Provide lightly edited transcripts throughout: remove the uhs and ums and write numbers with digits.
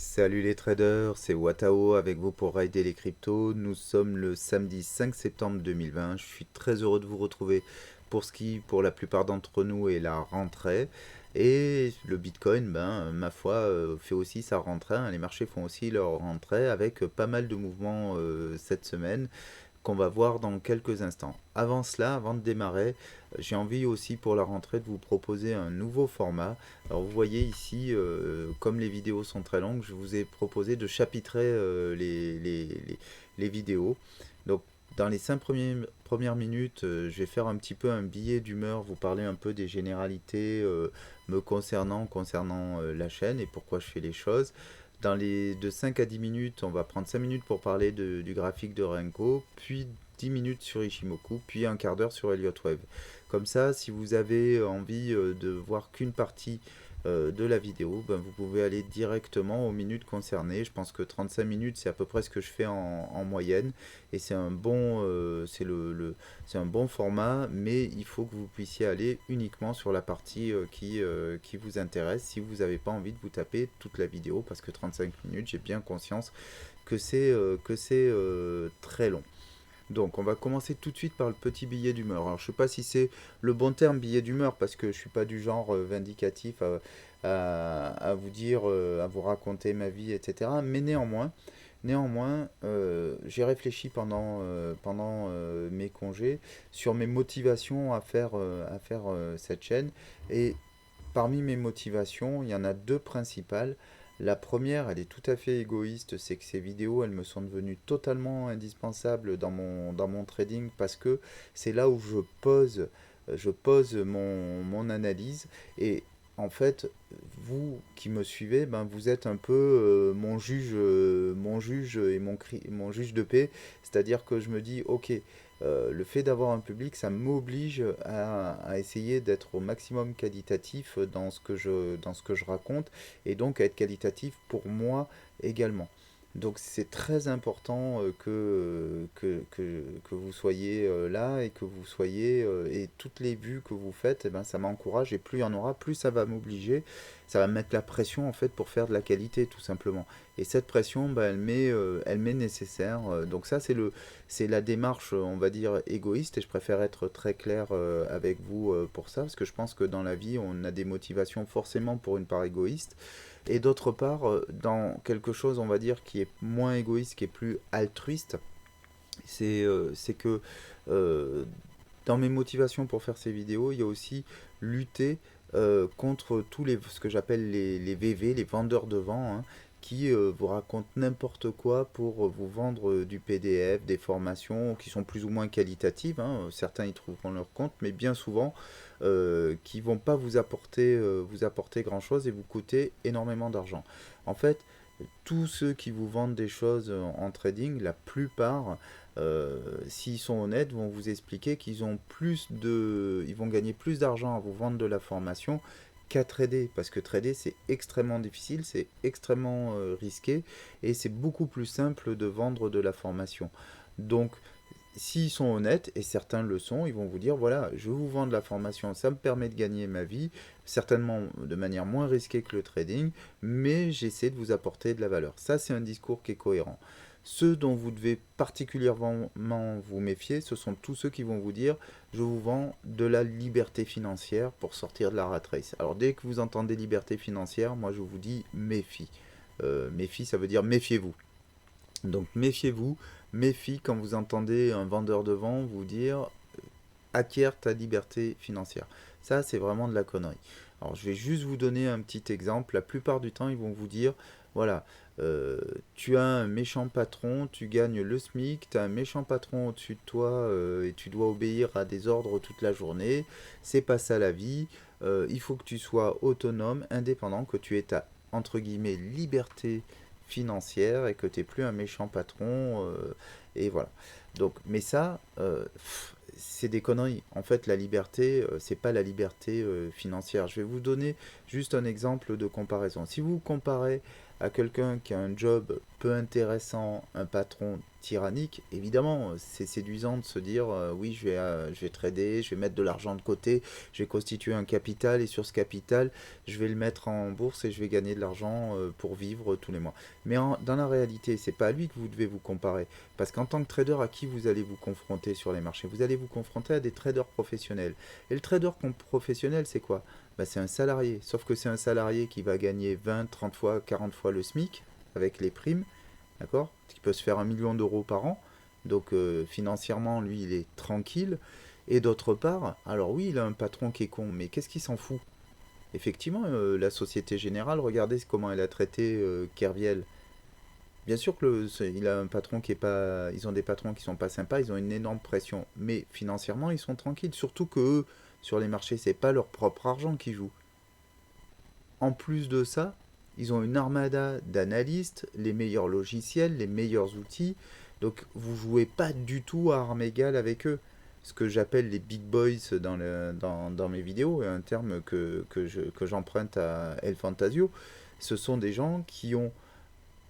Salut les traders, c'est Watao avec vous pour Rider les cryptos. Nous sommes le samedi 5 septembre 2020. Je suis très heureux de vous retrouver pour ce qui, pour la plupart d'entre nous, est la rentrée. Et le Bitcoin, ma foi, fait aussi sa rentrée, hein. Les marchés font aussi leur rentrée avec pas mal de mouvements cette semaine qu'on va voir dans quelques instants. Avant cela, avant de démarrer, j'ai envie aussi pour la rentrée de vous proposer un nouveau format. Alors vous voyez ici, comme les vidéos sont très longues, je vous ai proposé de chapitrer les vidéos. Donc dans les 5 premières minutes, je vais faire un petit peu un billet d'humeur, vous parler un peu des généralités me concernant la chaîne et pourquoi je fais les choses. De 5 à 10 minutes, on va prendre 5 minutes pour parler du graphique de Renko, puis 10 minutes sur Ishimoku, puis un quart d'heure sur Elliott Wave. Comme ça, si vous avez envie de voir qu'une partie de la vidéo, vous pouvez aller directement aux minutes concernées. Je pense que 35 minutes, c'est à peu près ce que je fais en moyenne. Et c'est un c'est un bon format, mais il faut que vous puissiez aller uniquement sur la partie qui vous intéresse si vous n'avez pas envie de vous taper toute la vidéo, parce que 35 minutes, j'ai bien conscience que c'est très long. Donc on va commencer tout de suite par le petit billet d'humeur. Alors je sais pas si c'est le bon terme billet d'humeur parce que je suis pas du genre vindicatif à vous dire, à vous raconter ma vie, etc. Mais néanmoins, j'ai réfléchi pendant mes congés sur mes motivations à faire cette chaîne. Et parmi mes motivations, il y en a deux principales. La première, elle est tout à fait égoïste, c'est que ces vidéos, elles me sont devenues totalement indispensables dans mon trading parce que c'est là où je pose mon analyse. Et en fait, vous qui me suivez, vous êtes un peu mon juge et mon juge de paix. C'est-à-dire que je me dis, ok, le fait d'avoir un public, ça m'oblige à essayer d'être au maximum qualitatif dans ce que je raconte et donc à être qualitatif pour moi également. Donc c'est très important que vous soyez là et que vous soyez et toutes les vues que vous faites, ça m'encourage et plus il y en aura, plus ça va m'obliger, ça va me mettre la pression en fait pour faire de la qualité tout simplement. Et cette pression, elle m'est nécessaire. Donc ça c'est la démarche, on va dire égoïste et je préfère être très clair avec vous pour ça parce que je pense que dans la vie on a des motivations forcément pour une part égoïste et d'autre part, dans quelque chose, on va dire, qui est moins égoïste, qui est plus altruiste, c'est que euh, dans mes motivations pour faire ces vidéos, il y a aussi lutter contre ce que j'appelle les VV, les vendeurs de vent, hein, qui vous racontent n'importe quoi pour vous vendre du PDF, des formations qui sont plus ou moins qualitatives, hein. Certains y trouveront leur compte, mais bien souvent qui vont pas vous apporter grand-chose et vous coûter énormément d'argent. En fait, tous ceux qui vous vendent des choses en trading, la plupart, s'ils sont honnêtes, vont vous expliquer ils vont gagner plus d'argent à vous vendre de la formation qu'à trader, parce que trader c'est extrêmement difficile, c'est extrêmement risqué, et c'est beaucoup plus simple de vendre de la formation. Donc s'ils sont honnêtes, et certains le sont, ils vont vous dire, voilà, je vous vends de la formation, ça me permet de gagner ma vie, certainement de manière moins risquée que le trading, mais j'essaie de vous apporter de la valeur. Ça, c'est un discours qui est cohérent. Ceux dont vous devez particulièrement vous méfier, ce sont tous ceux qui vont vous dire, je vous vends de la liberté financière pour sortir de la rat race. Alors dès que vous entendez liberté financière, moi je vous dis méfie. Méfie, ça veut dire méfiez-vous. Donc méfiez-vous, méfie quand vous entendez un vendeur de vent vous dire acquiert ta liberté financière. Ça, c'est vraiment de la connerie. Alors je vais juste vous donner un petit exemple. La plupart du temps, ils vont vous dire, voilà, tu as un méchant patron, tu gagnes le SMIC, tu as un méchant patron au-dessus de toi et tu dois obéir à des ordres toute la journée. C'est pas ça la vie. Il faut que tu sois autonome, indépendant, que tu aies ta, entre guillemets, liberté financière et que tu n'es plus un méchant patron. Et voilà. Donc, mais ça, c'est des conneries. En fait, la liberté, c'est pas la liberté financière. Juste un exemple de comparaison. Si vous comparez à quelqu'un qui a un job peu intéressant, un patron tyrannique, évidemment, c'est séduisant de se dire oui, je vais trader, je vais mettre de l'argent de côté, je vais constituer un capital et sur ce capital, je vais le mettre en bourse et je vais gagner de l'argent pour vivre tous les mois. Mais dans la réalité, c'est pas à lui que vous devez vous comparer. Parce qu'en tant que trader, à qui vous allez vous confronter sur les marchés? Vous allez vous confronter à des traders professionnels. Et le trader professionnel, c'est quoi? Bah, c'est un salarié. Sauf que c'est un salarié qui va gagner 20, 30 fois, 40 fois le SMIC avec les primes, d'accord? Qui peut se faire 1 million d'euros par an. Donc financièrement, lui, il est tranquille. Et d'autre part, alors oui, il a un patron qui est con, mais qu'est-ce qu'il s'en fout? Effectivement, la Société Générale, regardez comment elle a traité Kerviel. Bien sûr que il a un patron qui est pas. Ils ont des patrons qui sont pas sympas, ils ont une énorme pression. Mais financièrement, ils sont tranquilles. Surtout que eux, sur les marchés, c'est pas leur propre argent qui joue. En plus de ça, ils ont une armada d'analystes, les meilleurs logiciels, les meilleurs outils. Donc vous jouez pas du tout à armes égales avec eux. Ce que j'appelle les big boys dans mes vidéos, un terme que j'emprunte à El Fantasio, ce sont des gens qui ont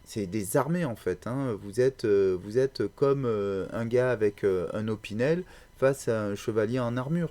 c'est des armées en fait. Hein. Vous êtes comme un gars avec un opinel face à un chevalier en armure.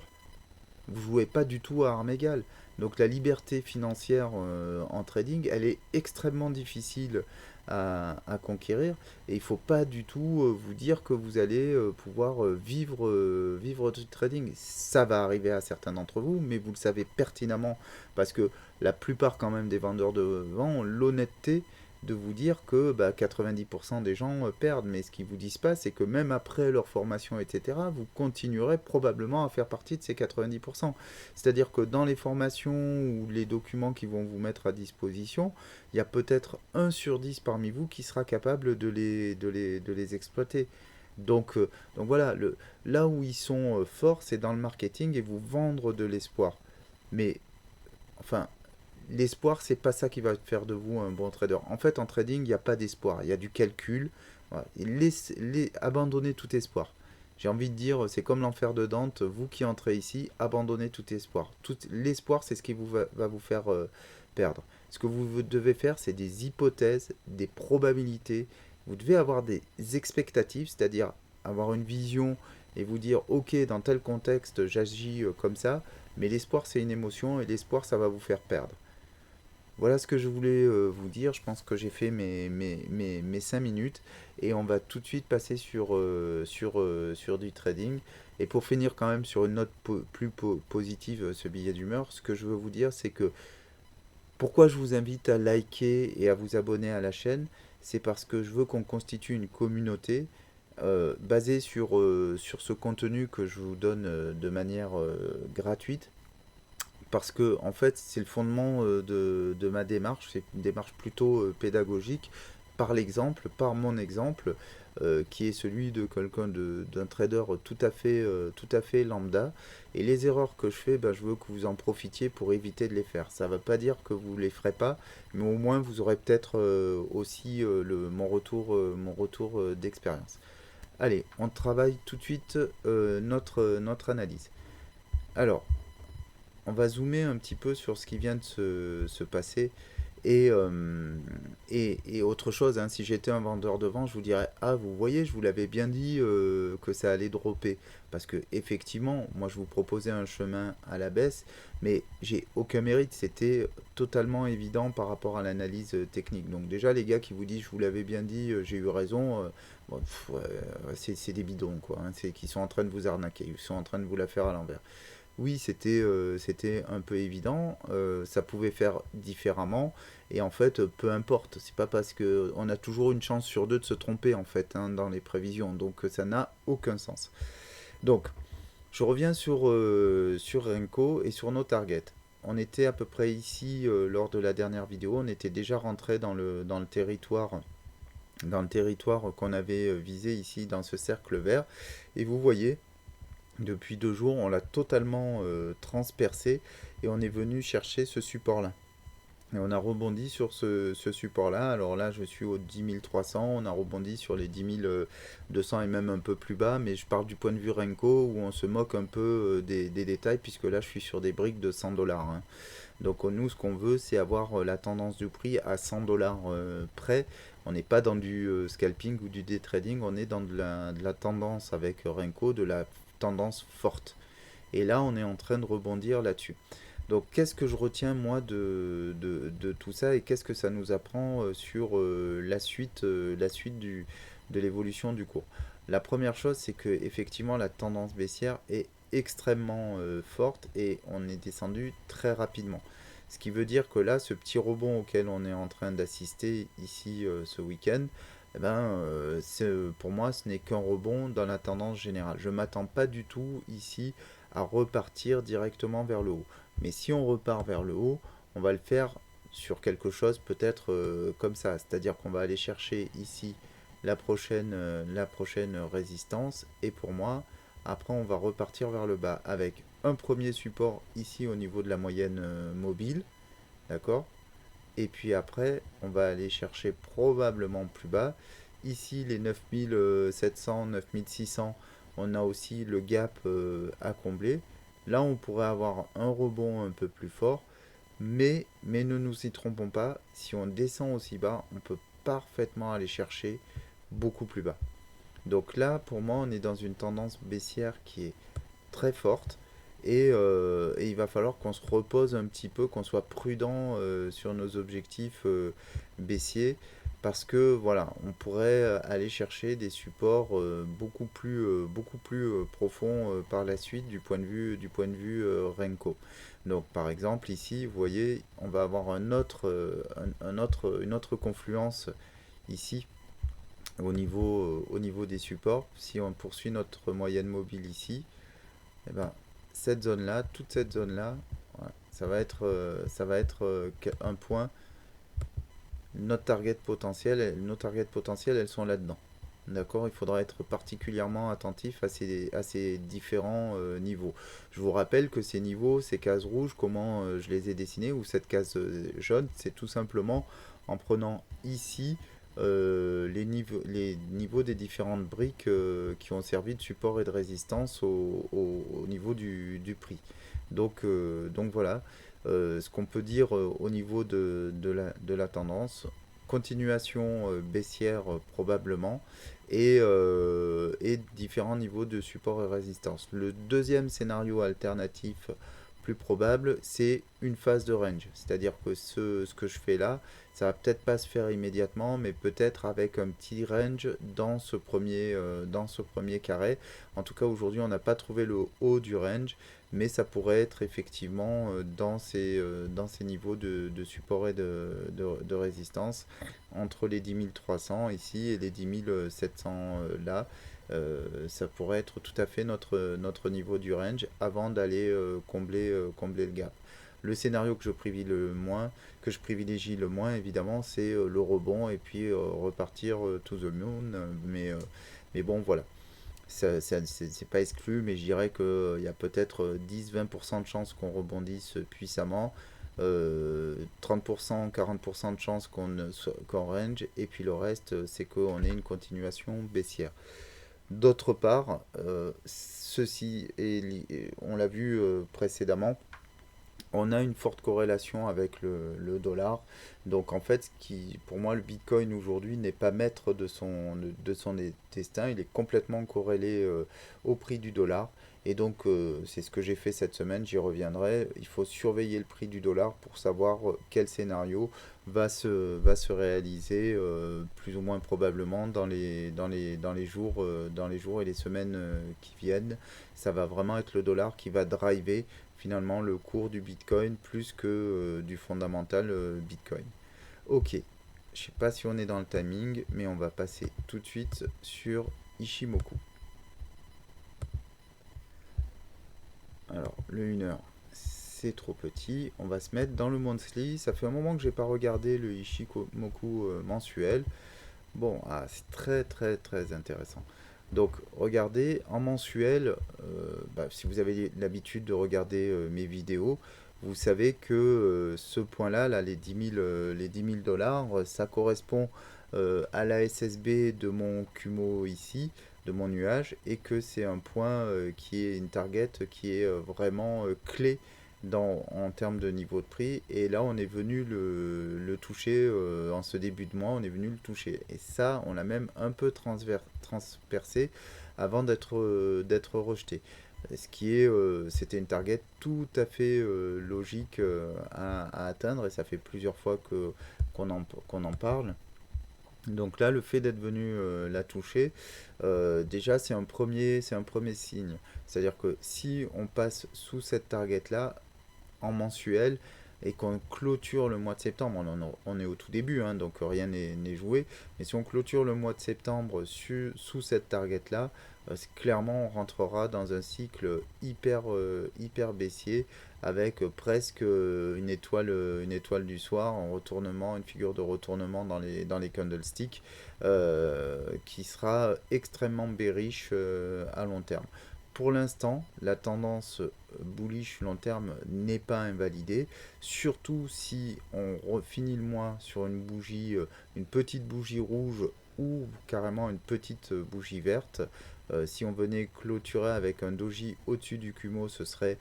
Vous jouez pas du tout à armes égales. Donc la liberté financière en trading, elle est extrêmement difficile à conquérir. Et il ne faut pas du tout vous dire que vous allez pouvoir vivre du trading. Ça va arriver à certains d'entre vous, mais vous le savez pertinemment parce que la plupart quand même des vendeurs de vent ont l'honnêteté de vous dire que 90% des gens perdent, mais ce qu'ils vous disent pas, c'est que même après leur formation, etc., vous continuerez probablement à faire partie de ces 90%. C'est-à-dire que dans les formations ou les documents qui vont vous mettre à disposition, il y a peut-être 1 sur 10 parmi vous qui sera capable de les exploiter. Donc voilà, là où ils sont forts, c'est dans le marketing et vous vendre de l'espoir. Mais enfin, l'espoir, c'est pas ça qui va faire de vous un bon trader. En fait, en trading, il n'y a pas d'espoir, il y a du calcul. Voilà. Abandonnez tout espoir. J'ai envie de dire, c'est comme l'enfer de Dante, vous qui entrez ici, abandonnez tout espoir. L'espoir, c'est ce qui va vous faire perdre. Ce que vous devez faire, c'est des hypothèses, des probabilités. Vous devez avoir des expectatives, c'est-à-dire avoir une vision et vous dire, ok, dans tel contexte, j'agis comme ça, mais l'espoir, c'est une émotion et l'espoir, ça va vous faire perdre. Voilà ce que je voulais vous dire. Je pense que j'ai fait mes 5 minutes et on va tout de suite passer sur du trading. Et pour finir quand même sur une note plus positive, ce billet d'humeur, ce que je veux vous dire, c'est que pourquoi je vous invite à liker et à vous abonner à la chaîne, c'est parce que je veux qu'on constitue une communauté basée sur ce contenu que je vous donne de manière gratuite parce que en fait c'est le fondement de ma démarche, c'est une démarche plutôt pédagogique, par l'exemple, par mon exemple, qui est celui de quelqu'un d'un trader tout à fait lambda. Et les erreurs que je fais, ben, je veux que vous en profitiez pour éviter de les faire. Ça ne veut pas dire que vous ne les ferez pas, mais au moins vous aurez peut-être aussi mon retour d'expérience. Allez, on travaille tout de suite notre analyse. Alors, on va zoomer un petit peu sur ce qui vient de se passer. Et, et autre chose, hein, si j'étais un vendeur de vent, je vous dirais, ah, vous voyez, je vous l'avais bien dit que ça allait dropper. Parce que effectivement, moi je vous proposais un chemin à la baisse, mais j'ai aucun mérite. C'était totalement évident par rapport à l'analyse technique. Donc déjà, les gars qui vous disent, je vous l'avais bien dit, j'ai eu raison, bon, c'est des bidons, quoi. Hein, c'est qu'ils sont en train de vous arnaquer, ils sont en train de vous la faire à l'envers. Oui, c'était un peu évident, ça pouvait faire différemment, et en fait, peu importe, c'est pas parce que on a toujours une chance sur deux de se tromper en fait hein, dans les prévisions, donc ça n'a aucun sens. Donc, je reviens sur Renko et sur nos targets. On était à peu près ici lors de la dernière vidéo, on était déjà rentré dans le territoire qu'on avait visé ici dans ce cercle vert, et vous voyez, depuis 2 jours, on l'a totalement transpercé et on est venu chercher ce support-là. Et on a rebondi sur ce support-là. Alors là, je suis au 10 300, on a rebondi sur les 10 200 et même un peu plus bas, mais je parle du point de vue Renko où on se moque un peu des détails puisque là, je suis sur des briques de 100 $. Hein. Donc nous, ce qu'on veut, c'est avoir la tendance du prix à 100 dollars près. On n'est pas dans du scalping ou du day trading, on est dans de la tendance avec Renko, de la tendance forte. Et là, on est en train de rebondir là-dessus. Donc, qu'est-ce que je retiens moi de tout ça et qu'est-ce que ça nous apprend sur la suite de l'évolution du cours? La première chose, c'est que effectivement la tendance baissière est extrêmement forte et on est descendu très rapidement. Ce qui veut dire que là, ce petit rebond auquel on est en train d'assister ici ce week-end, eh ben, pour moi, ce n'est qu'un rebond dans la tendance générale. Je ne m'attends pas du tout ici à repartir directement vers le haut. Mais si on repart vers le haut, on va le faire sur quelque chose peut-être comme ça. C'est-à-dire qu'on va aller chercher ici la prochaine résistance. Et pour moi, après, on va repartir vers le bas avec un premier support ici au niveau de la moyenne mobile. D'accord? Et puis après, on va aller chercher probablement plus bas. Ici, les 9700, 9600, on a aussi le gap à combler. Là, on pourrait avoir un rebond un peu plus fort. Mais ne nous y trompons pas, si on descend aussi bas, on peut parfaitement aller chercher beaucoup plus bas. Donc là, pour moi, on est dans une tendance baissière qui est très forte. Et il va falloir qu'on se repose un petit peu, qu'on soit prudent sur nos objectifs baissiers, parce que voilà, on pourrait aller chercher des supports beaucoup plus profonds par la suite du point de vue Renko. Donc par exemple ici, vous voyez, on va avoir une autre confluence ici au niveau des supports. Si on poursuit notre moyenne mobile ici, eh ben, cette zone-là, toute cette zone-là, voilà, ça va être un point. Nos targets potentiels, elles sont là-dedans. D'accord? Il faudra être particulièrement attentif à ces différents niveaux. Je vous rappelle que ces niveaux, ces cases rouges, comment je les ai dessinés, ou cette case jaune, c'est tout simplement en prenant ici les niveaux des différentes briques qui ont servi de support et de résistance au niveau du prix. Donc voilà, ce qu'on peut dire au niveau de la tendance, continuation baissière probablement, et différents niveaux de support et résistance. Le deuxième scénario alternatif plus probable, c'est une phase de range. C'est-à-dire que ce que je fais là, ça va peut-être pas se faire immédiatement, mais peut-être avec un petit range dans ce premier carré. En tout cas, aujourd'hui, on n'a pas trouvé le haut du range, mais ça pourrait être effectivement dans ces niveaux de support et de résistance entre les 10 300 ici et les 10 700 là. Ça pourrait être tout à fait notre niveau du range avant d'aller combler le gap. Le scénario que je privilégie le moins évidemment, c'est le rebond et puis repartir to the moon. Mais bon, voilà. C'est pas exclu, mais je dirais qu'il y a peut-être 10-20% de chances qu'on rebondisse puissamment, 30%, 40% de chances qu'on range, et puis le reste, c'est qu'on ait une continuation baissière. D'autre part, on l'a vu précédemment, on a une forte corrélation avec dollar. Donc en fait, pour moi, le Bitcoin aujourd'hui n'est pas maître de son destin. Il est complètement corrélé au prix du dollar. Et donc c'est ce que j'ai fait cette semaine, j'y reviendrai. Il faut surveiller le prix du dollar pour savoir quel scénario va se réaliser plus ou moins probablement dans les jours et les semaines qui viennent. Ça va vraiment être le dollar qui va driver finalement le cours du Bitcoin plus que du fondamental Bitcoin. Ok, je sais pas si on est dans le timing, mais on va passer tout de suite sur Ishimoku. Alors, le 1 heure, c'est trop petit. On va se mettre dans le monthly. Ça fait un moment que j'ai pas regardé le Ishimoku mensuel. Bon, c'est très très très intéressant. Donc regardez, en mensuel, si vous avez l'habitude de regarder mes vidéos, vous savez que ce point-là, là, les 10 000 dollars, ça correspond à la SSB de mon Kumo ici, de mon nuage, et que c'est un point qui est une target qui est vraiment clé en termes de niveau de prix. Et là, on est venu le toucher en ce début de mois, on est venu le toucher. Et ça, on l'a même un peu transpercé avant d'être rejeté. C'était une target tout à fait logique à atteindre et ça fait plusieurs fois qu'on en parle. Donc là, le fait d'être venu la toucher, déjà c'est un premier signe. C'est-à-dire que si on passe sous cette target-là, en mensuel et qu'on clôture le mois de septembre, on est au tout début, hein, donc rien n'est joué, mais si on clôture le mois de septembre sous cette target-là, clairement on rentrera dans un cycle hyper baissier avec presque une étoile du soir en retournement, une figure de retournement dans les candlesticks qui sera extrêmement bearish à long terme. Pour l'instant, la tendance bullish long terme n'est pas invalidée, surtout si on finit le mois sur une bougie, une petite bougie rouge ou carrément une petite bougie verte. Si on venait clôturer avec un doji au-dessus du Kumo, ce serait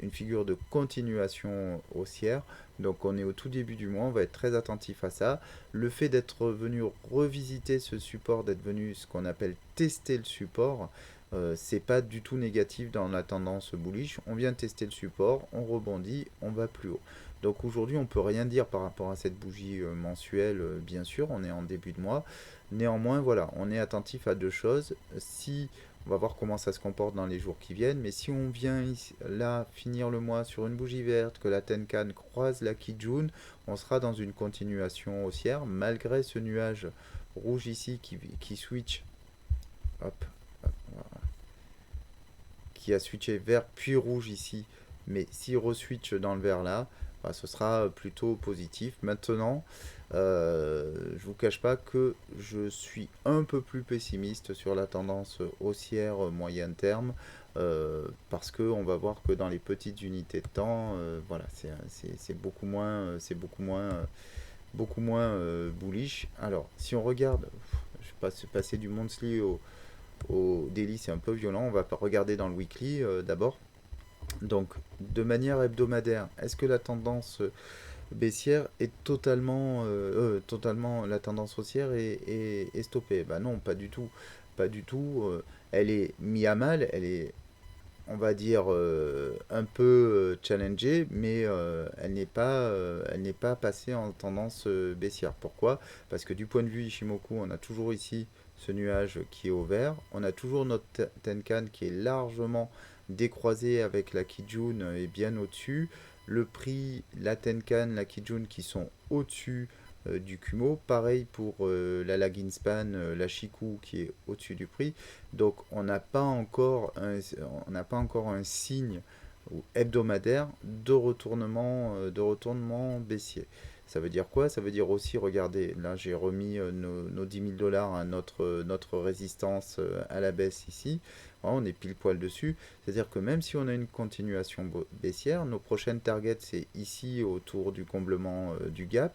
une figure de continuation haussière. Donc on est au tout début du mois, on va être très attentif à ça. Le fait d'être venu revisiter ce support, d'être venu ce qu'on appelle tester le support, c'est pas du tout négatif dans la tendance bullish. On vient tester le support, on rebondit, on va plus haut. Donc aujourd'hui, on peut rien dire par rapport à cette bougie mensuelle, bien sûr, on est en début de mois. Néanmoins, voilà, on est attentif à deux choses. Si on va voir comment ça se comporte dans les jours qui viennent, mais si on vient là finir le mois sur une bougie verte, que la Tenkan croise la Kijun, on sera dans une continuation haussière malgré ce nuage rouge ici qui switch. Hop, qui a switché vert puis rouge ici, mais s'il re-switch dans le vert là, bah, ce sera plutôt positif. Maintenant, je vous cache pas que je suis un peu plus pessimiste sur la tendance haussière moyen terme, parce que on va voir que dans les petites unités de temps, voilà, c'est beaucoup moins bullish. Alors, si on regarde, je passe passer du monthly au daily, c'est un peu violent. On va regarder dans le weekly d'abord. Donc, de manière hebdomadaire, est-ce que la tendance baissière est totalement la tendance haussière est stoppée? Bah non, pas du tout. Pas du tout. Elle est mise à mal, elle est, on va dire, un peu challengée, mais elle n'est pas passée en tendance baissière. Pourquoi? Parce que du point de vue Ishimoku, on a toujours ici ce nuage qui est au vert. On a toujours notre Tenkan qui est largement décroisé avec la Kijun et bien au-dessus. Le prix, la Tenkan, la Kijun qui sont au-dessus du Kumo. Pareil pour la Lagging Span, la Shiku qui est au-dessus du prix. Donc on n'a pas encore un signe hebdomadaire de retournement baissier. Ça veut dire quoi? Ça veut dire aussi, regardez, là j'ai remis nos 10 000 dollars à notre résistance à la baisse ici. Voilà, on est pile poil dessus. C'est-à-dire que même si on a une continuation baissière, nos prochaines targets c'est ici autour du comblement du gap.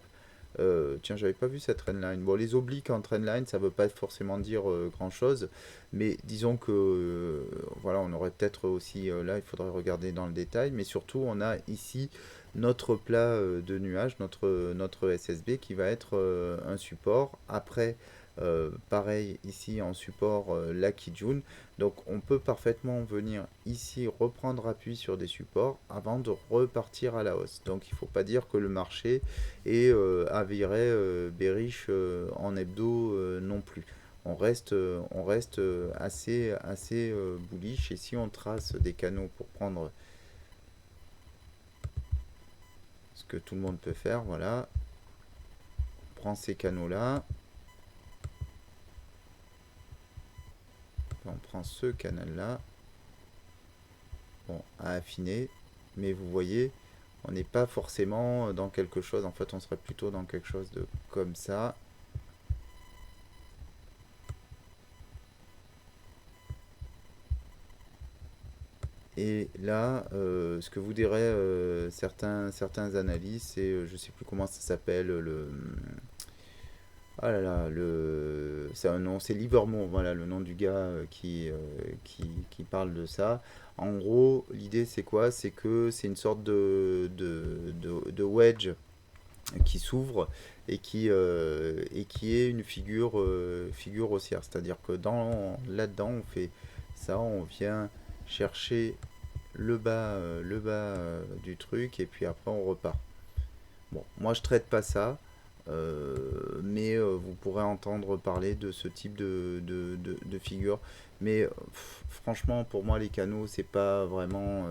Tiens, j'avais pas vu cette trendline. Bon, les obliques en trendline, ça veut pas forcément dire grand-chose, mais disons que voilà, on aurait peut-être aussi là, il faudrait regarder dans le détail, mais surtout, on a ici notre plat de nuages, notre SSB qui va être un support. Après, pareil ici en support la Kijun. Donc on peut parfaitement venir ici reprendre appui sur des supports avant de repartir à la hausse. Donc il ne faut pas dire que le marché est aviré bearish en hebdo non plus. On reste assez bullish et si on trace des canaux pour prendre ce que tout le monde peut faire, voilà, on prend ces canaux là, on prend ce canal là, bon, à affiner, mais vous voyez, on n'est pas forcément dans quelque chose, en fait on serait plutôt dans quelque chose de comme ça. Et là, ce que vous diraient certains analystes, c'est, je sais plus comment ça s'appelle, Ah là là, c'est un nom, c'est Livermore, voilà le nom du gars qui parle de ça. En gros, l'idée c'est quoi? C'est que c'est une sorte de wedge qui s'ouvre et qui est une figure haussière. C'est-à-dire que là-dedans, on fait ça, on vient chercher le bas du truc et puis après on repart. Bon, moi je traite pas ça, mais vous pourrez entendre parler de ce type de figure. Mais franchement, pour moi, les canaux, c'est pas vraiment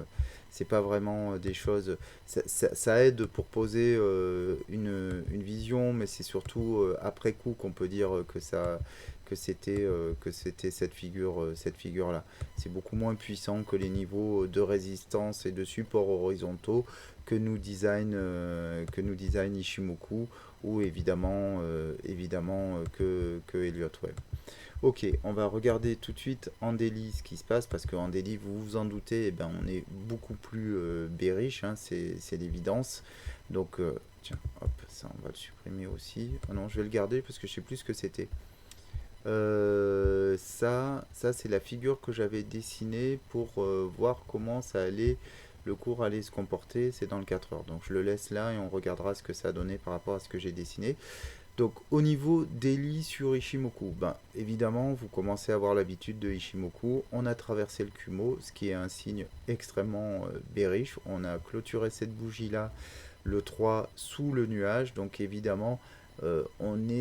des choses. Ça aide pour poser une vision, mais c'est surtout après coup qu'on peut dire que c'était cette figure-là. C'est beaucoup moins puissant que les niveaux de résistance et de support horizontaux que nous design Ishimoku ou évidemment que Elliott Webb. Ok, on va regarder tout de suite en daily ce qui se passe parce qu'en daily, vous vous en doutez, eh ben, on est beaucoup plus bearish, hein, c'est l'évidence. Donc, tiens, hop, ça on va le supprimer aussi. Ah non, je vais le garder parce que je sais plus ce que c'était. Ça c'est la figure que j'avais dessinée pour voir comment le cours allait se comporter. C'est dans le 4 heures. Donc je le laisse là et on regardera ce que ça a donné par rapport à ce que j'ai dessiné. Donc au niveau daily sur Ishimoku, ben, évidemment vous commencez à avoir l'habitude de Ishimoku. On a traversé le Kumo, ce qui est un signe extrêmement bearish. On a clôturé cette bougie là, le 3 sous le nuage. Donc évidemment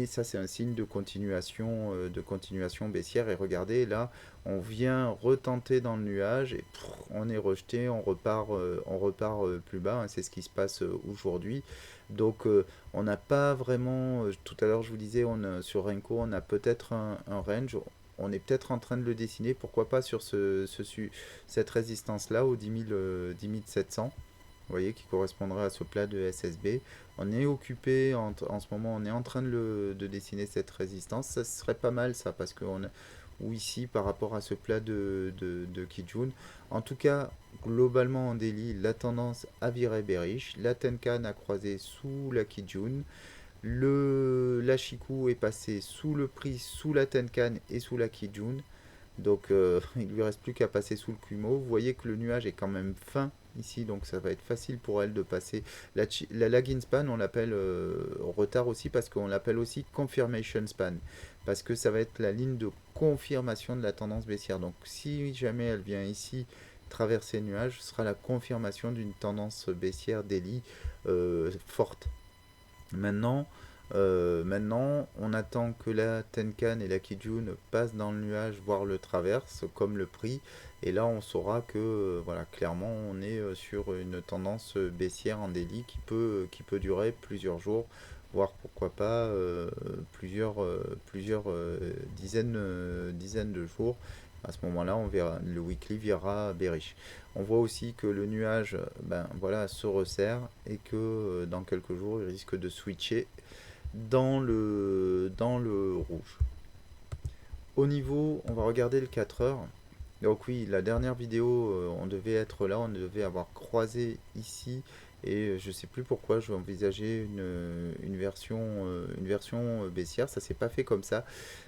ça c'est un signe de continuation baissière. Et regardez là, on vient retenter dans le nuage et on est rejeté, on repart plus bas, hein, c'est ce qui se passe aujourd'hui. Donc on n'a pas vraiment, tout à l'heure je vous disais, sur Renko on a peut-être un range, on est peut-être en train de le dessiner, pourquoi pas sur cette résistance là au 10 700, vous voyez, qui correspondrait à ce plat de SSB. On est occupé en ce moment, on est en train de dessiner cette résistance. Ça serait pas mal ça, parce que ou ici par rapport à ce plat de Kijun. En tout cas, globalement en daily, la tendance a viré bearish. La Tenkan a croisé sous la Kijun. La Shiku est passé sous le prix, sous la Tenkan et sous la Kijun. Donc il lui reste plus qu'à passer sous le Kumo. Vous voyez que le nuage est quand même fin ici, donc ça va être facile pour elle de passer. La lagging span, on l'appelle retard aussi parce qu'on l'appelle aussi confirmation span. Parce que ça va être la ligne de confirmation de la tendance baissière. Donc si jamais elle vient ici traverser le nuage, ce sera la confirmation d'une tendance baissière daily forte. Maintenant, on attend que la Tenkan et la Kijun passent dans le nuage, voire le traversent, comme le prix. Et là, on saura que, voilà, clairement, on est sur une tendance baissière en daily qui peut durer plusieurs jours, voire pourquoi pas plusieurs dizaines de jours. À ce moment-là, on verra, le weekly verra bearish. On voit aussi que le nuage, ben voilà, se resserre et que dans quelques jours, il risque de switcher dans le rouge. Au niveau, on va regarder le 4 heures. Donc oui, la dernière vidéo, on devait être là, on devait avoir croisé ici. Et je sais plus pourquoi je envisageais une version baissière, ça s'est pas fait comme ça.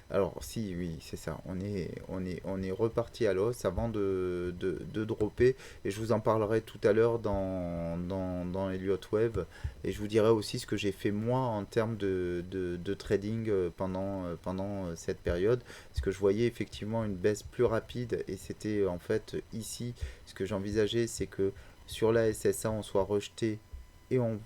Alors si, oui, c'est ça, on est reparti à l'os avant de dropper, et je vous en parlerai tout à l'heure dans Elliott Wave, et je vous dirai aussi ce que j'ai fait moi en termes de trading pendant cette période, parce que je voyais effectivement une baisse plus rapide, et c'était en fait ici, ce que j'envisageais, c'est que sur la SSA on soit rejeté et on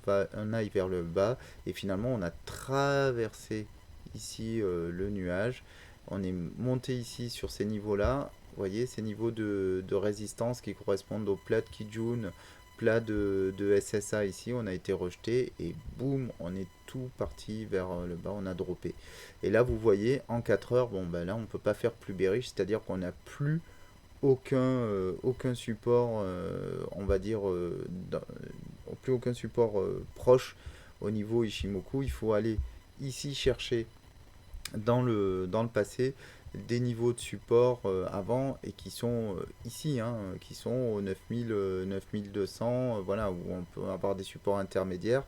aille vers le bas, et finalement on a traversé ici le nuage, on est monté ici sur ces niveaux là, vous voyez ces niveaux de résistance qui correspondent au plat de Kijun, plat de SSA ici, on a été rejeté et boum, on est tout parti vers le bas, on a droppé. Et là vous voyez en 4 heures, bon ben là on peut pas faire plus bearish, c'est à dire qu'on n'a plus aucun support, on va dire, plus aucun support proche au niveau Ishimoku. Il faut aller ici chercher dans le passé des niveaux de support avant, et qui sont ici, hein, qui sont au 9000, 9200, voilà, où on peut avoir des supports intermédiaires.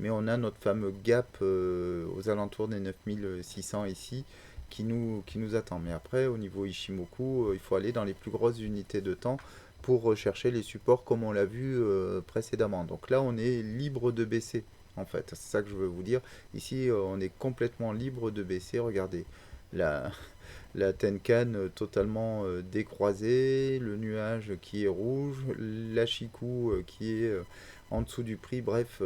mais on a notre fameux gap aux alentours des 9600 ici qui nous attend. Mais après, au niveau Ishimoku, il faut aller dans les plus grosses unités de temps pour rechercher les supports comme on l'a vu précédemment. Donc là, on est libre de baisser, en fait. C'est ça que je veux vous dire. Ici, on est complètement libre de baisser. Regardez, la, la Tenkan totalement décroisée, le nuage qui est rouge, l'Ashiku qui est en dessous du prix. Bref,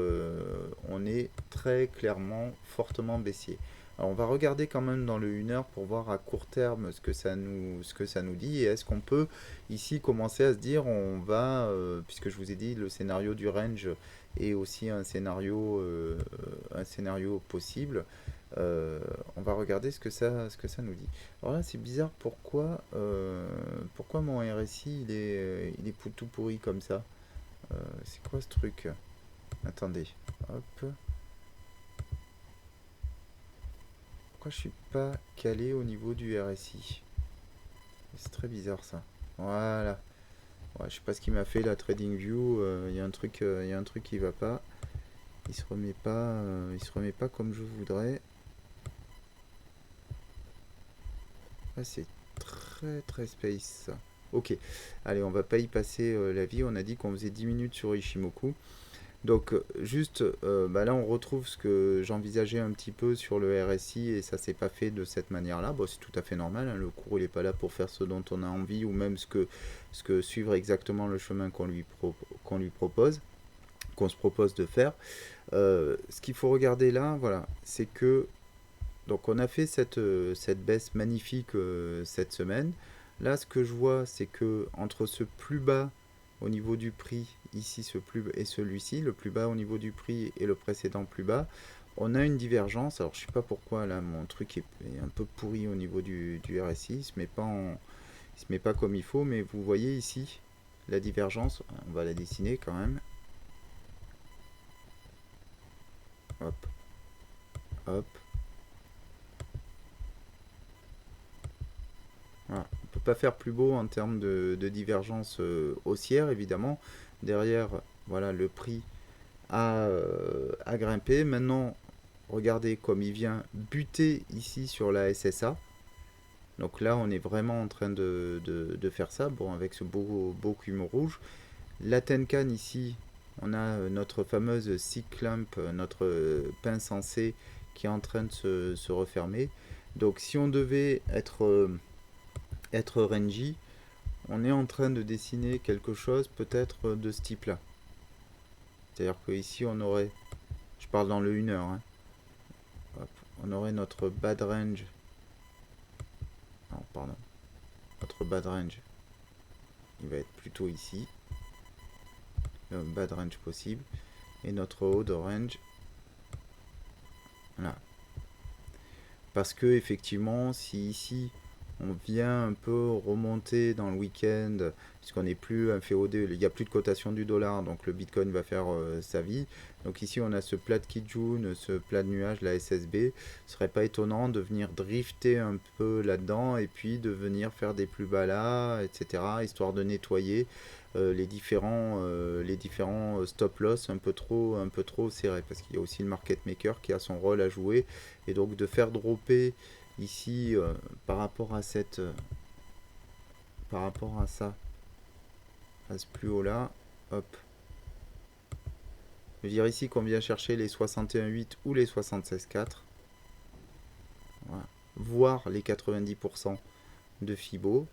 on est très clairement fortement baissier. Alors on va regarder quand même dans le 1 heure pour voir à court terme ce que ça nous dit et est-ce qu'on peut ici commencer à se dire on va, puisque je vous ai dit le scénario du range est aussi un scénario possible, on va regarder ce que ça nous dit. Alors là c'est bizarre pourquoi mon RSI il est tout pourri comme ça. C'est quoi ce truc? Attendez, hop. Pourquoi je suis pas calé au niveau du RSI? C'est très bizarre ça. Voilà. Ouais, je sais pas ce qu'il m'a fait la TradingView. Il y a un truc, il y a un truc qui va pas. Il se remet pas comme je voudrais. Ah, c'est très très space ça. Ok. Allez, on va pas y passer la vie. On a dit qu'on faisait 10 minutes sur Ishimoku. Donc juste, bah là on retrouve ce que j'envisageais un petit peu sur le RSI et ça s'est pas fait de cette manière-là. Bon, c'est tout à fait normal, hein, le cours il est pas là pour faire ce dont on a envie ou même ce que suivre exactement le chemin qu'on lui propose, qu'on se propose de faire. Ce qu'il faut regarder là, voilà, c'est que donc on a fait cette baisse magnifique cette semaine. Là, ce que je vois, c'est que entre ce plus bas au niveau du prix, ici ce plus et celui-ci, le plus bas au niveau du prix et le précédent plus bas, on a une divergence. Alors je sais pas pourquoi là mon truc est un peu pourri au niveau du RSI, il se met pas comme il faut, mais vous voyez ici la divergence, on va la dessiner quand même. Hop, hop. Voilà. On ne peut pas faire plus beau en termes de divergence haussière, évidemment. Derrière, voilà, le prix a grimpé. Maintenant, regardez comme il vient buter ici sur la SSA. Donc là, on est vraiment en train de faire ça, bon, avec ce beau cume rouge. La Tenkan ici, on a notre fameuse C-clamp, notre pince en C qui est en train de se refermer. Donc si on devait être rangy, on est en train de dessiner quelque chose peut-être de ce type là. C'est-à-dire que ici on aurait, je parle dans le 1 heure, hein. Hop, on aurait notre bad range. Non, pardon. Notre bad range, il va être plutôt ici. Le bad range possible. Et notre haut de range. Voilà. Parce que effectivement, si ici on vient un peu remonter dans le week-end, puisqu'on n'est plus un FOD, il n'y a plus de cotation du dollar, donc le Bitcoin va faire sa vie. Donc ici on a ce plat de Kijun, ce plat de nuage, la SSB. Ce serait pas étonnant de venir drifter un peu là-dedans et puis de venir faire des plus bas là, etc. Histoire de nettoyer les différents stop loss un peu trop serrés, parce qu'il y a aussi le market maker qui a son rôle à jouer, et donc de faire dropper ici par rapport à par rapport à ça, à ce plus haut là, hop, je veux dire ici qu'on vient chercher les 61,8 ou les 76,4, voilà, voire les 90% de Fibo.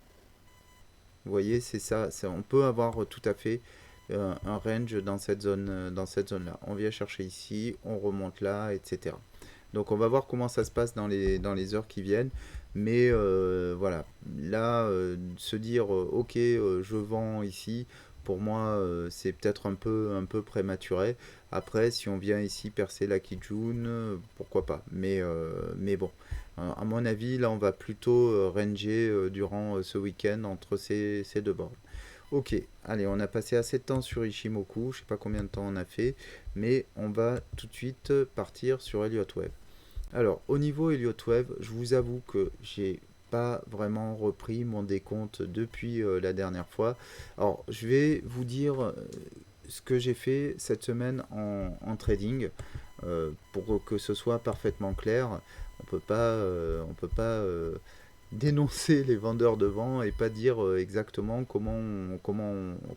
Vous voyez, c'est ça, on peut avoir tout à fait un range dans cette zone là. On vient chercher ici, on remonte là, etc. Donc on va voir comment ça se passe dans les heures qui viennent. Mais voilà, là, se dire ok, je vends ici, pour moi, c'est peut-être un peu prématuré. Après, si on vient ici percer la Kijun, pourquoi pas. Mais bon, à mon avis, là, on va plutôt ranger durant ce week-end entre ces deux bornes. Ok, allez, on a passé assez de temps sur Ishimoku, je sais pas combien de temps on a fait, mais on va tout de suite partir sur Elliott Wave. Alors, au niveau Elliott Wave, je vous avoue que j'ai pas vraiment repris mon décompte depuis la dernière fois. Alors, je vais vous dire ce que j'ai fait cette semaine en trading. pour que ce soit parfaitement clair. On peut pas dénoncer les vendeurs de vent et pas dire exactement comment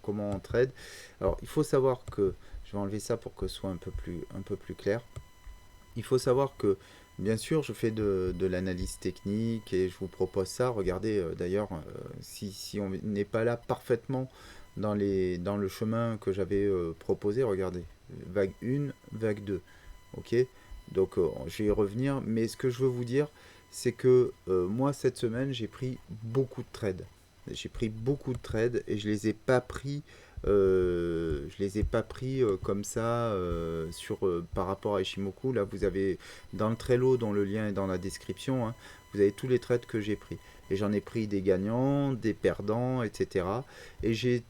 on trade. Alors, il faut savoir que, je vais enlever ça pour que ce soit un peu plus clair. Il faut savoir que, bien sûr, je fais de l'analyse technique et je vous propose ça. Regardez, d'ailleurs, si on n'est pas là parfaitement dans le chemin que j'avais proposé, regardez, vague 1, vague 2. Ok? Donc, je vais y revenir. Mais ce que je veux vous dire, c'est que moi, cette semaine, j'ai pris beaucoup de trades. J'ai pris beaucoup de trades et je les ai pas pris comme ça par rapport à Ishimoku. Là, vous avez dans le Trello, dont le lien est dans la description, hein, vous avez tous les trades que j'ai pris. Et j'en ai pris des gagnants, des perdants, etc. Et j'ai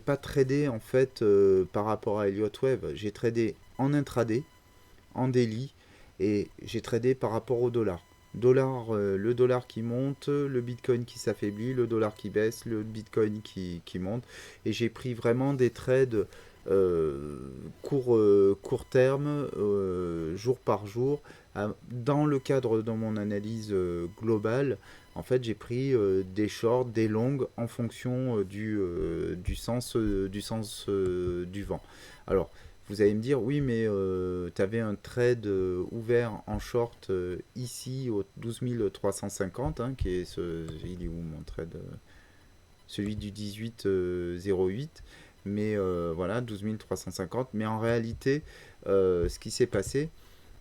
pas tradé en fait par rapport à Elliott Wave. J'ai tradé en intraday, en daily, et j'ai tradé par rapport au dollar. Le dollar qui monte, le bitcoin qui s'affaiblit, le dollar qui baisse, le bitcoin qui monte. Et j'ai pris vraiment des trades court terme, jour par jour. Dans le cadre de mon analyse globale, en fait, j'ai pris des shorts, des longs en fonction du sens du vent. Alors, vous allez me dire, oui, mais tu avais un trade ouvert en short ici au 12 350, hein, il est où mon trade celui du 18,08, mais voilà, 12 350. Mais en réalité, ce qui s'est passé,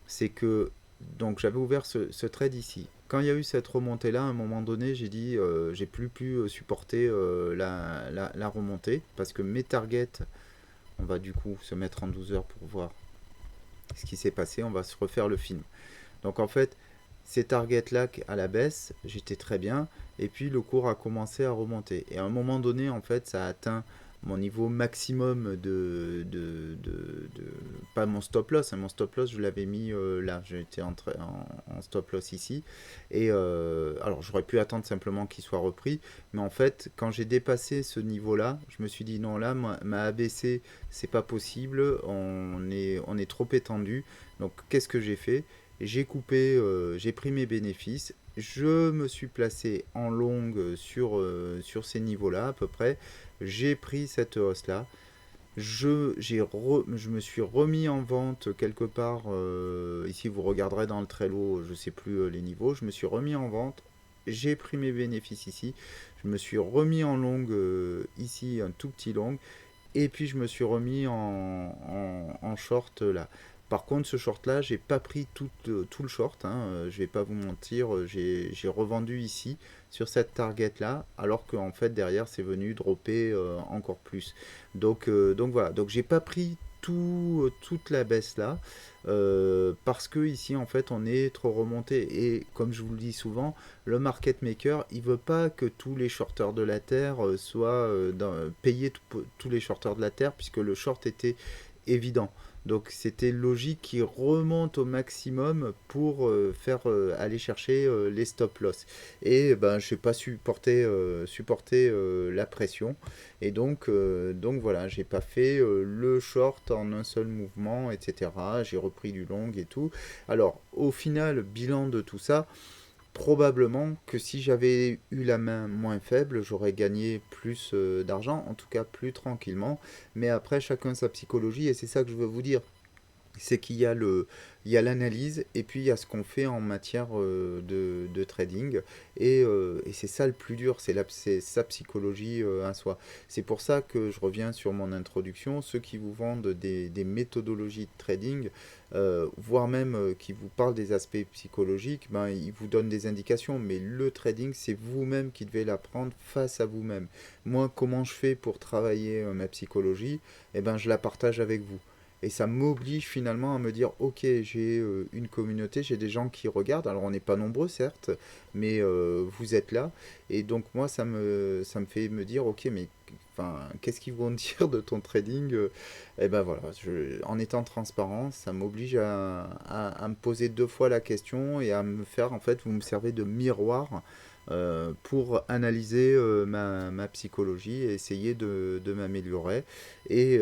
c'est que donc j'avais ouvert ce trade ici. Quand il y a eu cette remontée là, à un moment donné, j'ai dit j'ai plus pu supporter la remontée parce que mes targets, on va du coup se mettre en 12 heures pour voir ce qui s'est passé. On va se refaire le film. Donc en fait, ces targets-là à la baisse, j'étais très bien. Et puis le cours a commencé à remonter. Et à un moment donné, en fait, ça a atteint mon niveau maximum pas mon stop loss, hein, mon stop loss, je l'avais mis là. J'étais en stop loss ici. Et alors, j'aurais pu attendre simplement qu'il soit repris. Mais en fait, quand j'ai dépassé ce niveau-là, je me suis dit non, là, ma ABC, c'est pas possible. On est trop étendu. Donc, qu'est-ce que j'ai fait? J'ai pris mes bénéfices, je me suis placé en longue sur ces niveaux-là à peu près, j'ai pris cette hausse-là, je me suis remis en vente quelque part, ici vous regarderez dans le Trello, je ne sais plus les niveaux, je me suis remis en vente, j'ai pris mes bénéfices ici, je me suis remis en longue ici, un tout petit long, et puis je me suis remis en short là. Par contre, ce short-là, j'ai pas pris tout le short, hein, je vais pas vous mentir, j'ai revendu ici sur cette target-là, alors qu'en fait derrière c'est venu dropper encore plus. Donc voilà, donc j'ai pas pris toute la baisse là, parce que ici en fait on est trop remonté. Et comme je vous le dis souvent, le market maker il veut pas que tous les shorteurs de la terre soient payés tous les shorteurs de la terre, puisque le short était évident. Donc c'était logique qu'il remonte au maximum pour faire aller chercher les stop loss. Et ben je n'ai pas supporter la pression. Et donc voilà, j'ai pas fait le short en un seul mouvement, etc. J'ai repris du long et tout. Alors au final, bilan de tout ça, probablement que si j'avais eu la main moins faible, j'aurais gagné plus d'argent, en tout cas plus tranquillement. Mais après, chacun sa psychologie, et c'est ça que je veux vous dire. C'est qu'il y a il y a l'analyse et puis il y a ce qu'on fait en matière de trading. Et c'est ça le plus dur, c'est sa psychologie à soi. C'est pour ça que je reviens sur mon introduction. Ceux qui vous vendent des méthodologies de trading, voire même qui vous parlent des aspects psychologiques, ben, ils vous donnent des indications. Mais le trading, c'est vous-même qui devez l'apprendre face à vous-même. Moi, comment je fais pour travailler ma psychologie? Eh ben, je la partage avec vous. Et ça m'oblige finalement à me dire, ok, j'ai une communauté, j'ai des gens qui regardent. Alors on n'est pas nombreux certes, mais vous êtes là. Et donc moi, ça me fait me dire, ok, mais enfin, qu'est-ce qu'ils vont dire de ton trading? Et ben voilà, en étant transparent, ça m'oblige à me poser deux fois la question et à me faire, en fait, vous me servez de miroir pour analyser ma psychologie et essayer de m'améliorer. Et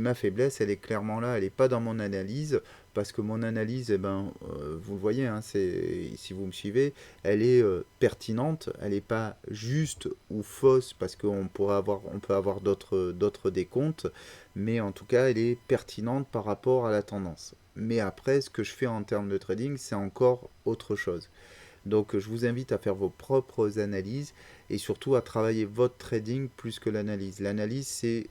ma faiblesse, elle est clairement là, elle n'est pas dans mon analyse. parce que mon analyse, eh ben, vous le voyez, hein, si vous me suivez, elle est pertinente, elle n'est pas juste ou fausse, parce on peut avoir d'autres décomptes, mais en tout cas, elle est pertinente par rapport à la tendance. Mais après, ce que je fais en termes de trading, c'est encore autre chose. Donc je vous invite à faire vos propres analyses et surtout à travailler votre trading plus que l'analyse. L'analyse, c'est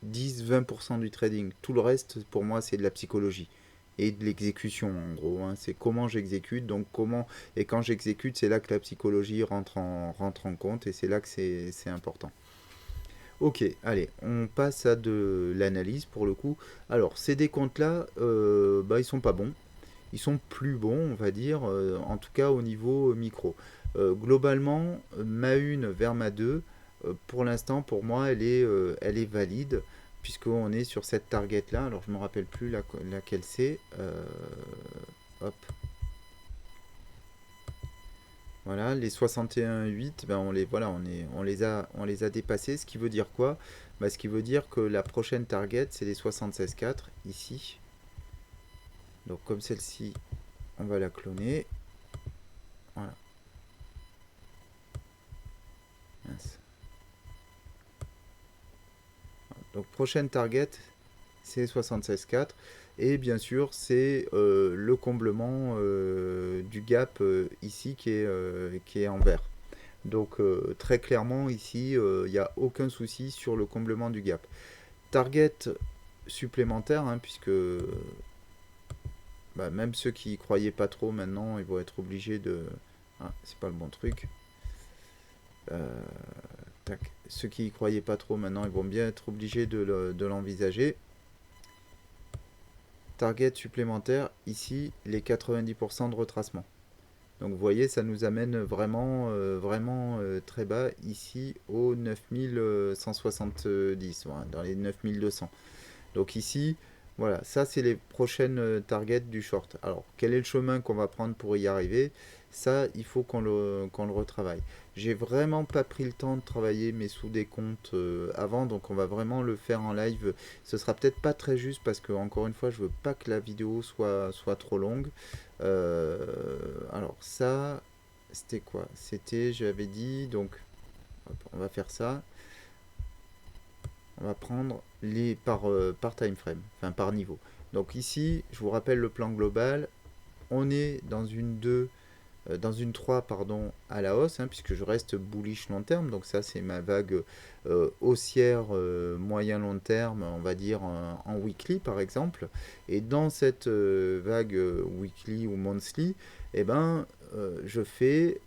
10-20% du trading. Tout le reste, pour moi, c'est de la psychologie et de l'exécution en gros, hein. C'est comment j'exécute, donc comment, et quand j'exécute, c'est là que la psychologie rentre en compte et c'est là que c'est important. Ok, allez, on passe à de l'analyse pour le coup. Alors, ces décomptes-là, bah, ils sont pas bons. Ils sont plus bons, on va dire, en tout cas au niveau micro. Globalement, ma 1 vers ma 2, pour l'instant, pour moi, elle est valide, puisqu'on est sur cette target-là. Alors, je ne me rappelle plus laquelle c'est. Hop. Voilà, les 61,8, ben voilà, on les a dépassés. Ce qui veut dire quoi? Ben, ce qui veut dire que la prochaine target, c'est les 76,4 ici. Donc comme celle-ci, on va la cloner. Voilà. Mince. Donc prochaine target, c'est 76,4. Et bien sûr, c'est le comblement du gap ici qui est en vert. Donc très clairement, ici, il n'y a aucun souci sur le comblement du gap. Target supplémentaire, hein, puisque bah, même ceux qui y croyaient pas trop maintenant, ils vont être obligés de... Ah, c'est pas le bon truc. Euh, tac. Ceux qui y croyaient pas trop maintenant, ils vont bien être obligés de l'envisager. Target supplémentaire, ici, les 90% de retracement. Donc vous voyez, ça nous amène vraiment très bas, ici au 9170, voilà, dans les 9200. Donc ici, voilà, ça c'est les prochaines targets du short. Alors, quel est le chemin qu'on va prendre pour y arriver? Ça, il faut qu'on le retravaille. J'ai vraiment pas pris le temps de travailler mes sous-décomptes avant, donc on va vraiment le faire en live. Ce sera peut-être pas très juste parce que, encore une fois, je veux pas que la vidéo soit trop longue. Alors ça, c'était quoi? C'était, j'avais dit, donc, hop, on va faire ça. On va prendre par time frame, enfin par niveau. Donc ici, je vous rappelle le plan global. On est dans une 2, dans une 3 pardon, à la hausse, hein, puisque je reste bullish long terme. Donc ça, c'est ma vague haussière moyen long terme, on va dire en weekly par exemple. Et dans cette vague weekly ou monthly, eh ben, je fais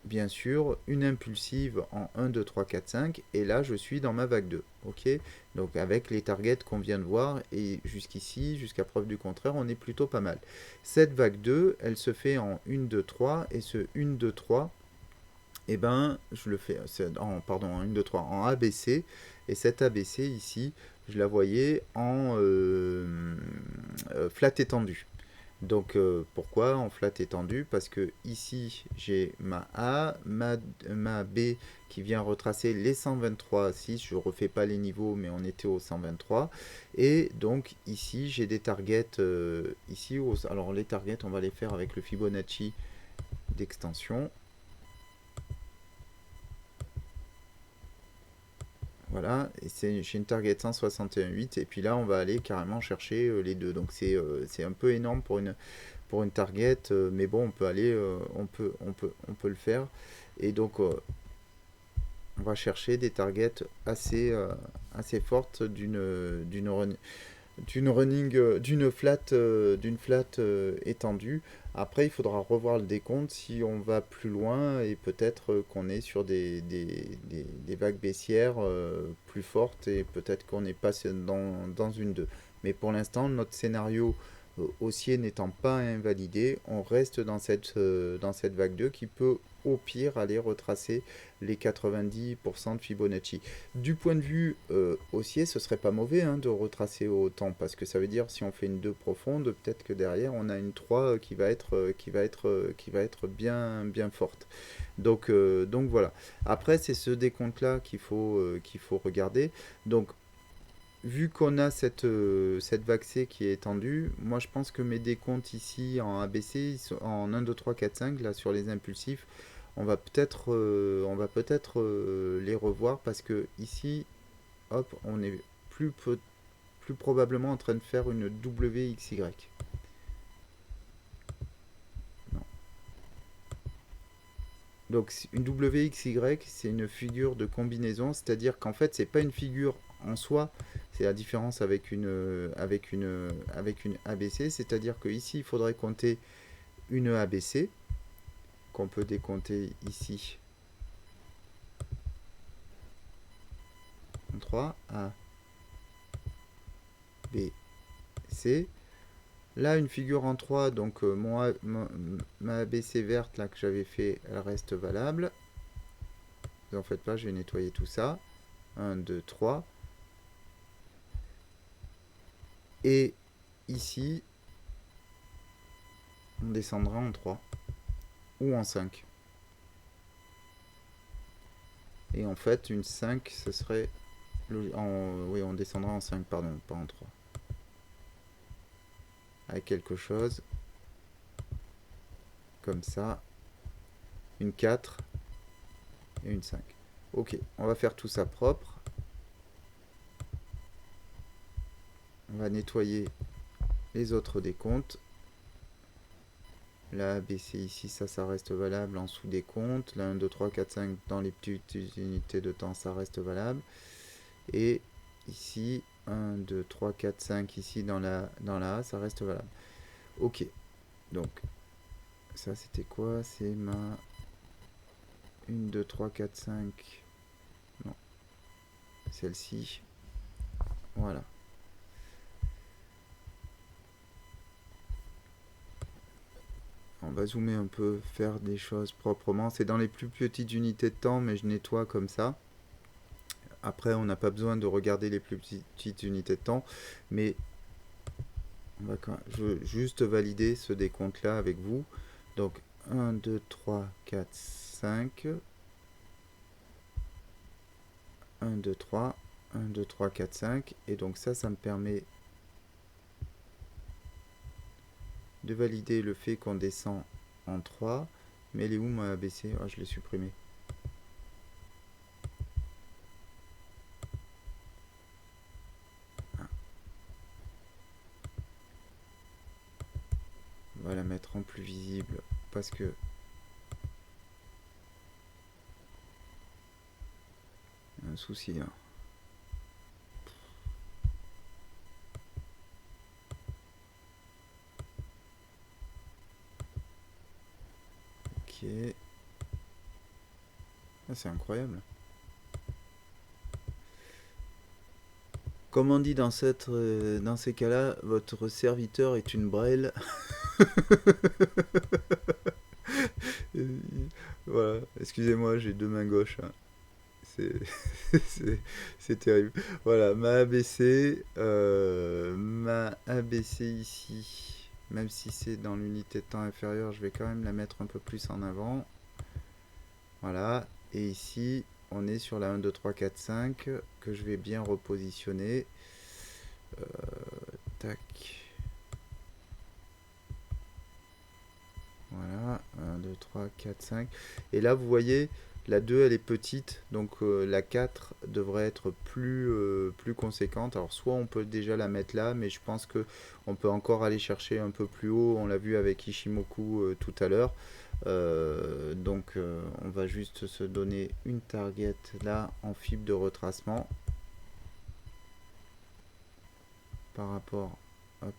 bien sûr une impulsive en 1, 2, 3, 4, 5 et là je suis dans ma vague 2, ok, donc avec les targets qu'on vient de voir et jusqu'ici, jusqu'à preuve du contraire, on est plutôt pas mal. Cette vague 2, elle se fait en 1, 2, 3 et ce 1, 2, 3, et ben je le fais en 1, 2, 3 en ABC et cette ABC ici, je la voyais en flat étendu. Donc pourquoi en flat étendu? Parce que ici j'ai ma A, ma B qui vient retracer les 123,6. Je ne refais pas les niveaux mais on était au 123. Et donc ici j'ai des targets ici. Alors les targets on va les faire avec le Fibonacci d'extension. Voilà, et j'ai une target 161,8 et puis là on va aller carrément chercher les deux. Donc c'est un peu énorme pour une target, mais bon on peut aller, on peut le faire. Et donc on va chercher des targets assez fortes d'une flat étendue. Après, il faudra revoir le décompte si on va plus loin et peut-être qu'on est sur des vagues baissières plus fortes et peut-être qu'on est passé dans une 2. Mais pour l'instant, notre scénario haussier n'étant pas invalidé, on reste dans cette vague 2 qui peut au pire aller retracer les 90% de Fibonacci. Du point de vue haussier, ce serait pas mauvais hein, de retracer autant parce que ça veut dire si on fait une 2 profonde, peut-être que derrière on a une 3 qui va être bien forte. Donc voilà. Après, c'est ce décompte là qu'il faut regarder. Donc vu qu'on a cette vague C qui est étendue, moi je pense que mes décomptes ici en ABC, en 1, 2, 3, 4, 5, là sur les impulsifs, on va peut-être les revoir parce que ici, hop, on est plus probablement en train de faire une WXY. Non. Donc une WXY, c'est une figure de combinaison, c'est-à-dire qu'en fait, c'est pas une figure en soi, c'est la différence avec une ABC, c'est-à-dire que ici, il faudrait compter une ABC, qu'on peut décompter ici en 3, A, B, C. Là, une figure en 3, donc ma ABC verte là, que j'avais fait, elle reste valable. En fait pas, je vais nettoyer tout ça. 1, 2, 3. Et ici, on descendra en 3 ou en 5. Et en fait, une 5, ce serait... oui, on descendra en 5, pardon, pas en 3. Avec quelque chose comme ça. Une 4 et une 5. Ok, on va faire tout ça propre. On va nettoyer les autres décomptes. La ABC ici, ça reste valable en sous décompte. La 1, 2, 3, 4, 5 dans les petites unités de temps, ça reste valable. Et ici, 1, 2, 3, 4, 5 ici dans la A, ça reste valable. Ok, donc ça c'était quoi? C'est ma 1, 2, 3, 4, 5. Non, celle-ci. Voilà. On va zoomer un peu, faire des choses proprement. C'est dans les plus petites unités de temps, mais je nettoie comme ça. Après, on n'a pas besoin de regarder les plus petites unités de temps, mais je veux juste valider ce décompte-là avec vous. Donc, 1, 2, 3, 4, 5. 1, 2, 3. 1, 2, 3, 4, 5. Et donc ça me permet de valider le fait qu'on descend en 3. Mais elle est où ma ABC? Oh, je l'ai supprimé. On va la mettre en plus visible parce que il y a un souci là. Ok. Ah, c'est incroyable. Comme on dit dans ces cas-là, votre serviteur est une brêle. Voilà, excusez-moi, j'ai deux mains gauches, hein. C'est c'est terrible. Voilà, ma ABC ici, même si c'est dans l'unité de temps inférieure, je vais quand même la mettre un peu plus en avant. Voilà, et ici, on est sur la 1, 2, 3, 4, 5, que je vais bien repositionner. Tac. Voilà, 1, 2, 3, 4, 5. Et là, vous voyez, la 2, elle est petite, donc la 4 devrait être plus conséquente. Alors, soit on peut déjà la mettre là, mais je pense que on peut encore aller chercher un peu plus haut. On l'a vu avec Ishimoku tout à l'heure. Donc, on va juste se donner une target là en fibre de retracement par rapport, hop,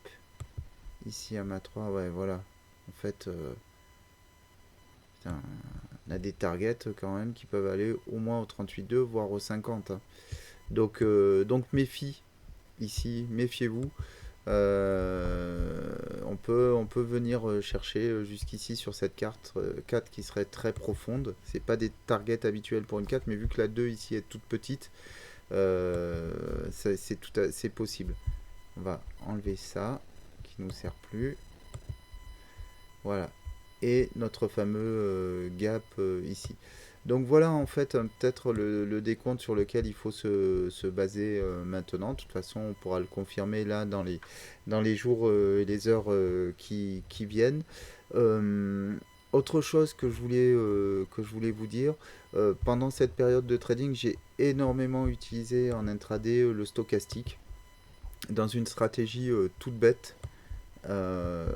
ici à ma 3. Ouais, voilà. En fait, putain, on a des targets quand même qui peuvent aller au moins au 38,2 voire au 50, hein. Donc méfiez-vous. On peut venir chercher jusqu'ici sur cette carte 4 qui serait très profonde. C'est pas des targets habituels pour une 4, mais vu que la 2 ici est toute petite, c'est possible. On va enlever ça qui nous sert plus. Voilà. Et notre fameux gap ici. Donc voilà en fait peut-être le décompte sur lequel il faut se baser maintenant. De toute façon, on pourra le confirmer là dans les jours et les heures qui viennent. Euh, Autre chose que je voulais vous dire, pendant cette période de trading, j'ai énormément utilisé en intraday le stochastique dans une stratégie toute bête euh,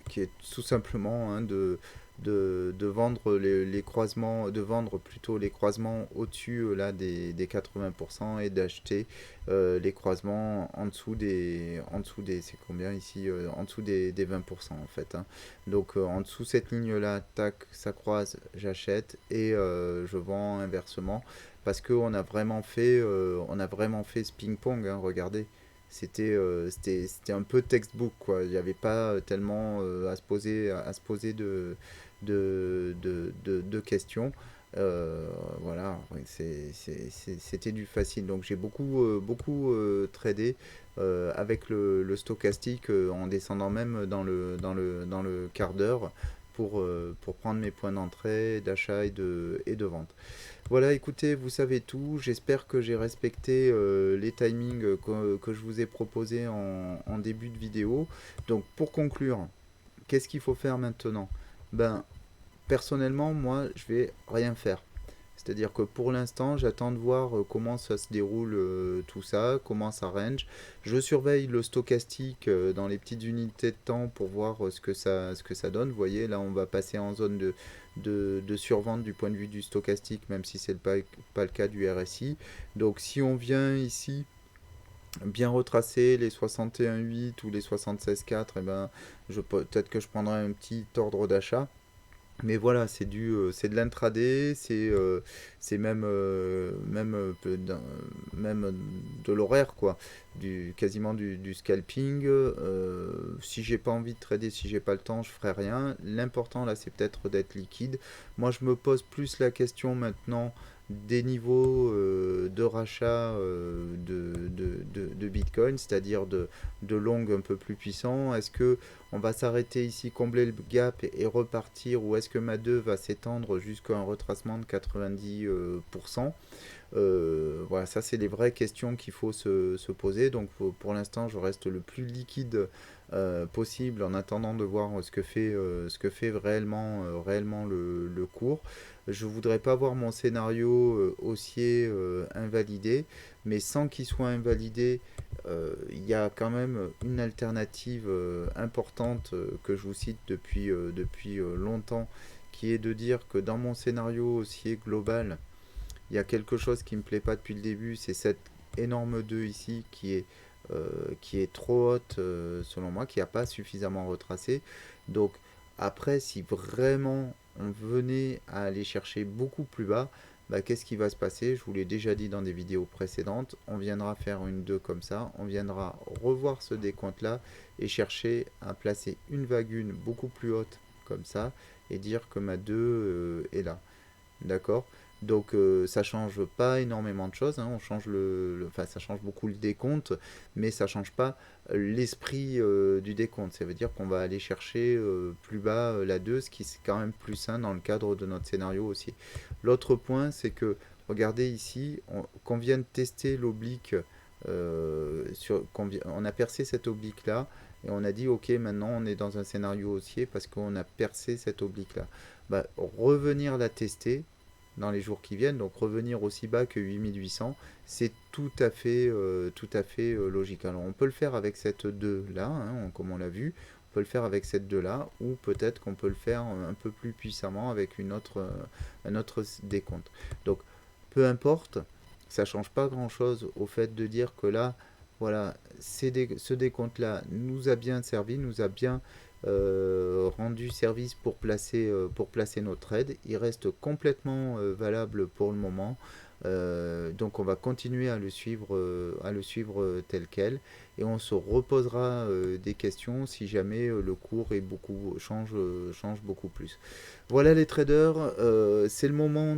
qui est tout simplement de vendre les croisements, de vendre plutôt les croisements au-dessus là des 80% et d'acheter les croisements en dessous des, c'est combien ici, en dessous des 20% en fait. Hein. Donc en dessous cette ligne-là, tac, ça croise, j'achète et je vends inversement parce on a vraiment fait ce ping-pong. Hein, regardez. C'était un peu textbook, quoi. Il n'y avait pas tellement à se poser de questions. Voilà, ouais, c'était du facile. Donc j'ai beaucoup tradé avec le stochastique en descendant même dans le quart d'heure pour prendre mes points d'entrée, d'achat et de vente. Voilà, écoutez, vous savez tout. J'espère que j'ai respecté les timings que je vous ai proposés en début de vidéo. Donc, pour conclure, qu'est-ce qu'il faut faire maintenant? Ben, personnellement, moi, je vais rien faire. C'est-à-dire que pour l'instant, j'attends de voir comment ça se déroule tout ça, comment ça range. Je surveille le stochastique dans les petites unités de temps pour voir ce que ça donne. Vous voyez, là, on va passer en zone de survente du point de vue du stochastique, même si ce n'est pas le cas du RSI. Donc, si on vient ici bien retracer les 61,8 ou les 76,4, eh ben, peut-être que je prendrai un petit ordre d'achat. Mais voilà, c'est de l'intraday, c'est même de l'horaire quoi, quasiment du scalping. Si j'ai pas envie de trader, si j'ai pas le temps, je ferai rien. L'important là, c'est peut-être d'être liquide. Moi, je me pose plus la question maintenant des niveaux de rachat de Bitcoin, c'est-à-dire de longs un peu plus puissants. Est-ce que on va s'arrêter ici, combler le gap et repartir, ou est-ce que ma 2 va s'étendre jusqu'à un retracement de 90%? Voilà, ça c'est les vraies questions qu'il faut se poser. Donc pour l'instant, je reste le plus liquide possible en attendant de voir ce que fait réellement le cours. Je ne voudrais pas voir mon scénario haussier invalidé, mais sans qu'il soit invalidé, il y a quand même une alternative importante que je vous cite depuis longtemps, qui est de dire que dans mon scénario haussier global, il y a quelque chose qui ne me plaît pas depuis le début, c'est cette énorme 2 ici qui est trop haute selon moi, qui n'a pas suffisamment retracé. Donc après, si vraiment on venait à aller chercher beaucoup plus bas, bah, qu'est-ce qui va se passer? Je vous l'ai déjà dit dans des vidéos précédentes, on viendra faire une 2 comme ça, on viendra revoir ce décompte là et chercher à placer une vague 1 beaucoup plus haute comme ça et dire que ma 2 est là. D'accord. Donc ça change pas énormément de choses, hein. On change enfin ça change beaucoup le décompte, mais ça change pas l'esprit du décompte. Ça veut dire qu'on va aller chercher plus bas la 2, ce qui est quand même plus sain dans le cadre de notre scénario aussi. L'autre point, c'est que regardez ici, qu'on vient de tester l'oblique, on a percé cette oblique là, et on a dit ok maintenant on est dans un scénario haussier parce qu'on a percé cette oblique là. Bah, revenir la tester dans les jours qui viennent, donc revenir aussi bas que 8800, c'est tout à fait logique. Alors on peut le faire avec cette 2 là, hein, comme on l'a vu, on peut le faire avec cette 2 là, ou peut-être qu'on peut le faire un peu plus puissamment avec un autre décompte. Donc peu importe, ça change pas grand chose au fait de dire que là, voilà, ce décompte-là nous a bien servi, nous a bien rendu service pour placer nos trades. Il reste complètement valable pour le moment. Donc on va continuer à le suivre tel quel et on se reposera des questions si jamais le cours change beaucoup plus. Voilà les traders, c'est le moment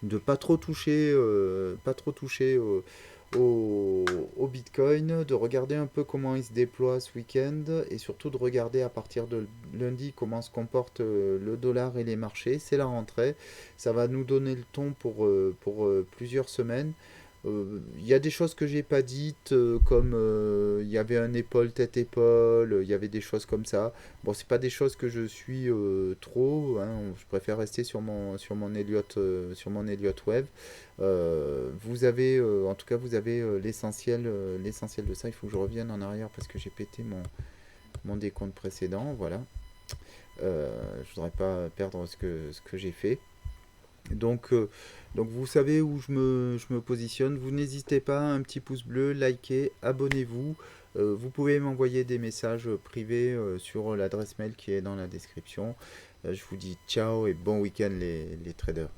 de pas trop toucher au, au Bitcoin, de regarder un peu comment il se déploie ce week-end et surtout de regarder à partir de lundi comment se comporte le dollar et les marchés. C'est la rentrée, ça va nous donner le ton pour plusieurs semaines. Il y a des choses que j'ai pas dites, comme il y avait un épaule tête épaule, il y avait des choses comme ça. Bon, c'est pas des choses que je suis trop, hein, je préfère rester sur mon Elliott Wave. Vous avez, en tout cas, vous avez l'essentiel de ça. Il faut que je revienne en arrière parce que j'ai pété mon décompte précédent. Voilà. Je voudrais pas perdre ce que j'ai fait. Donc, euh, donc vous savez où je me positionne. Vous n'hésitez pas, un petit pouce bleu, likez, abonnez-vous. Vous pouvez m'envoyer des messages privés sur l'adresse mail qui est dans la description. Je vous dis ciao et bon week-end les traders.